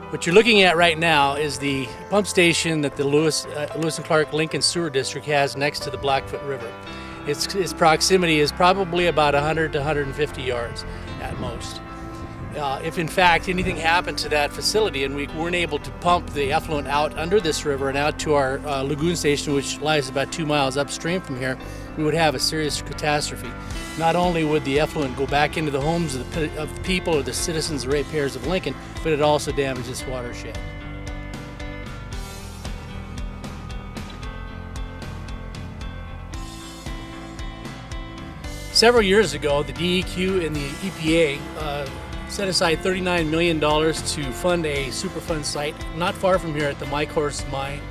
What you're looking at right now is the pump station that the Lewis and Clark Lincoln Sewer District has next to the Blackfoot River. Its proximity is probably about 100 to 150 yards at most. If in fact anything happened to that facility and we weren't able to pump the effluent out under this river and out to our lagoon station, which lies about 2 miles upstream from here, we would have a serious catastrophe. Not only would the effluent go back into the homes of the people or the citizens, the ratepayers of Lincoln, but it also damages this watershed. Several years ago, the DEQ and the EPA set aside $39 million to fund a Superfund site not far from here at the Mike Horst mine.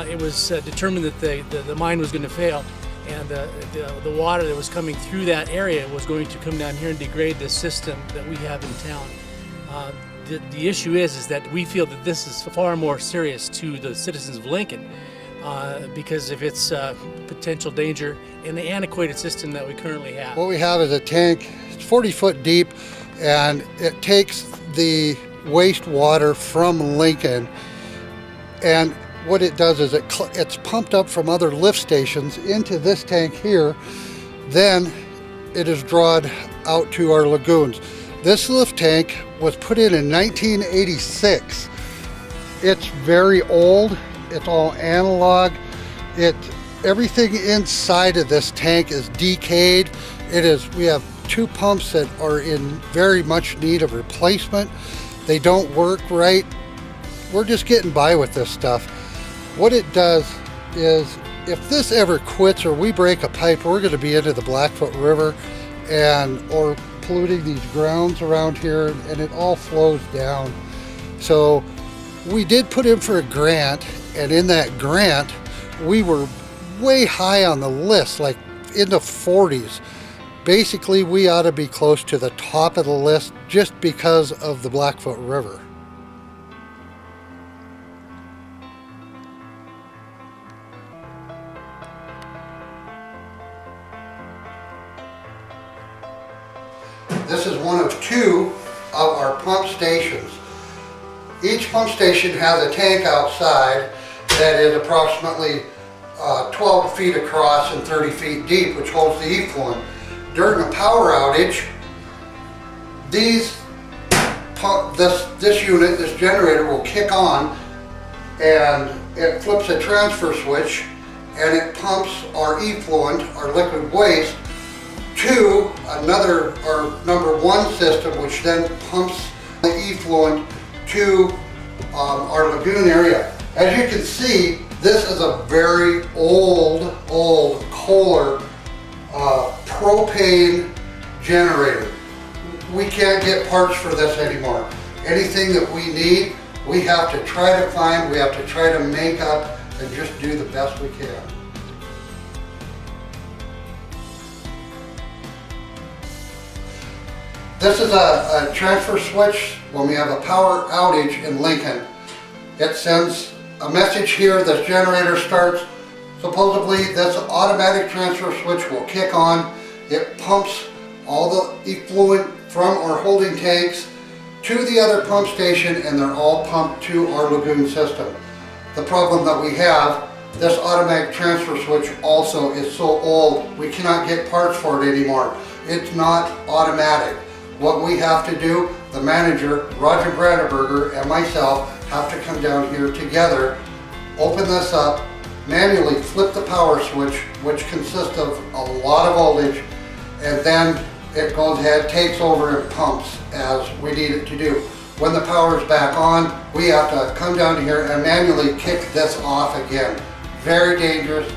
It was determined that the mine was going to fail, and the water that was coming through that area was going to come down here and degrade the system that we have in town. The issue is that we feel that this is far more serious to the citizens of Lincoln because of its potential danger in the antiquated system that we currently have. What we have is a tank, it's 40 foot deep, and it takes the wastewater from Lincoln, and what it does is it's pumped up from other lift stations into this tank here, then it is drawn out to our lagoons. This lift tank was put in 1986. It's very old, it's all analog. Everything inside of this tank is decayed. We have 2 pumps that are in very much need of replacement. They don't work right. We're just getting by with this stuff. What it does is, if this ever quits or we break a pipe, we're going to be into the Blackfoot River or polluting these grounds around here, and it all flows down. So we did put in for a grant, and in that grant we were way high on the list, like in the 40s. Basically, we ought to be close to the top of the list just because of the Blackfoot River. This is one of 2 of our pump stations. Each pump station has a tank outside that is approximately 12 feet across and 30 feet deep, which holds the effluent. During a power outage, this unit, this generator, will kick on, and it flips a transfer switch, and it pumps our effluent, our liquid waste, to our number 1 system, which then pumps the effluent to our lagoon area. As you can see, this is a very old Kohler propane generator. We can't get parts for this anymore. Anything that we need, we have to try to find, we have to try to make up and just do the best we can. This is a transfer switch. When we have a power outage in Lincoln, it sends a message here. This generator starts. Supposedly this automatic transfer switch will kick on. It pumps all the effluent from our holding tanks to the other pump station, and they're all pumped to our lagoon system. The problem that we have, this automatic transfer switch also is so old, we cannot get parts for it anymore. It's not automatic. What we have to do, the manager, Roger Brandenberger, and myself have to come down here together, open this up, manually flip the power switch, which consists of a lot of voltage, and then it goes ahead, takes over, and pumps as we need it to do. When the power is back on, we have to come down here and manually kick this off again. Very dangerous.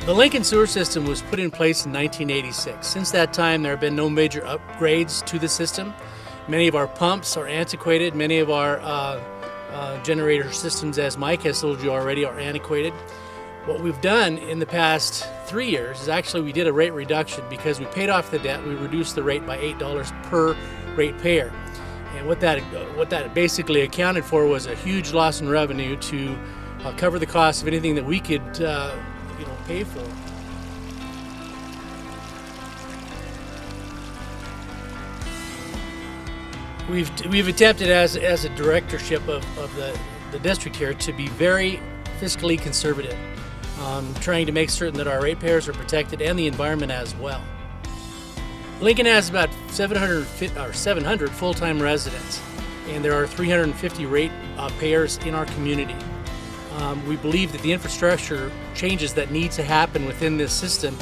The Lincoln sewer system was put in place in 1986. Since that time, there have been no major upgrades to the system. Many of our pumps are antiquated. Many of our generator systems, as Mike has told you already, are antiquated. What we've done in the past 3 years is actually we did a rate reduction because we paid off the debt. We reduced the rate by $8 per ratepayer. And what that basically accounted for was a huge loss in revenue to cover the cost of anything that we could pay for. We've attempted as a directorship of the district here to be very fiscally conservative, trying to make certain that our ratepayers are protected and the environment as well. Lincoln has about 700 full-time residents, and there are 350 ratepayers in our community. We believe that the infrastructure changes that need to happen within this system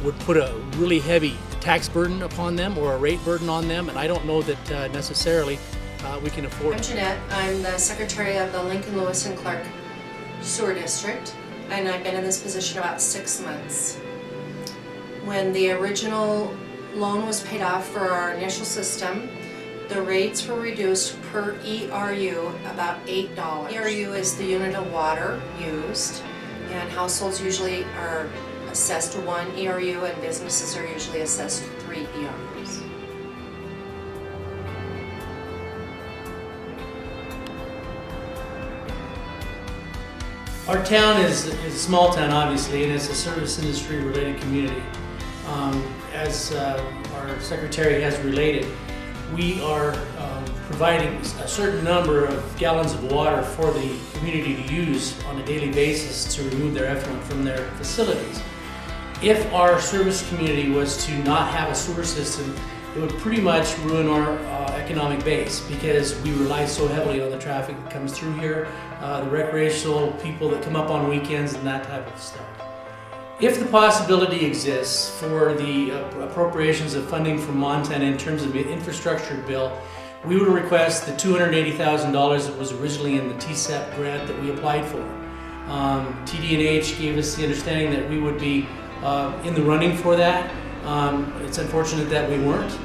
would put a really heavy tax burden upon them or a rate burden on them, and I don't know that necessarily we can afford I'm it. Jeanette. I'm the secretary of the Lincoln, Lewis, and Clark Sewer District, and I've been in this position about 6 months. When the original loan was paid off for our initial system, the rates were reduced per ERU about $8. ERU is the unit of water used, and households usually are assessed 1 ERU and businesses are usually assessed 3 ERUs. Our town is a small town, obviously, and it's a service industry related community. As our secretary has related, we are providing a certain number of gallons of water for the community to use on a daily basis to remove their effluent from their facilities. If our service community was to not have a sewer system, it would pretty much ruin our economic base because we rely so heavily on the traffic that comes through here, the recreational people that come up on weekends and that type of stuff. If the possibility exists for the appropriations of funding from Montana in terms of the infrastructure bill, we would request the $280,000 that was originally in the TSEP grant that we applied for. TD&H gave us the understanding that we would be in the running for that. It's unfortunate that we weren't,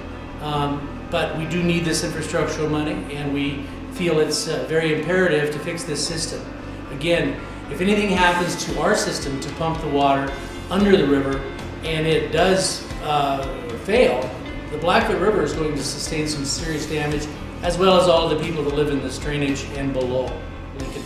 but we do need this infrastructural money, and we feel it's very imperative to fix this system. Again, if anything happens to our system to pump the water under the river and it does fail, the Blackfoot River is going to sustain some serious damage, as well as all the people that live in this drainage and below Lincoln.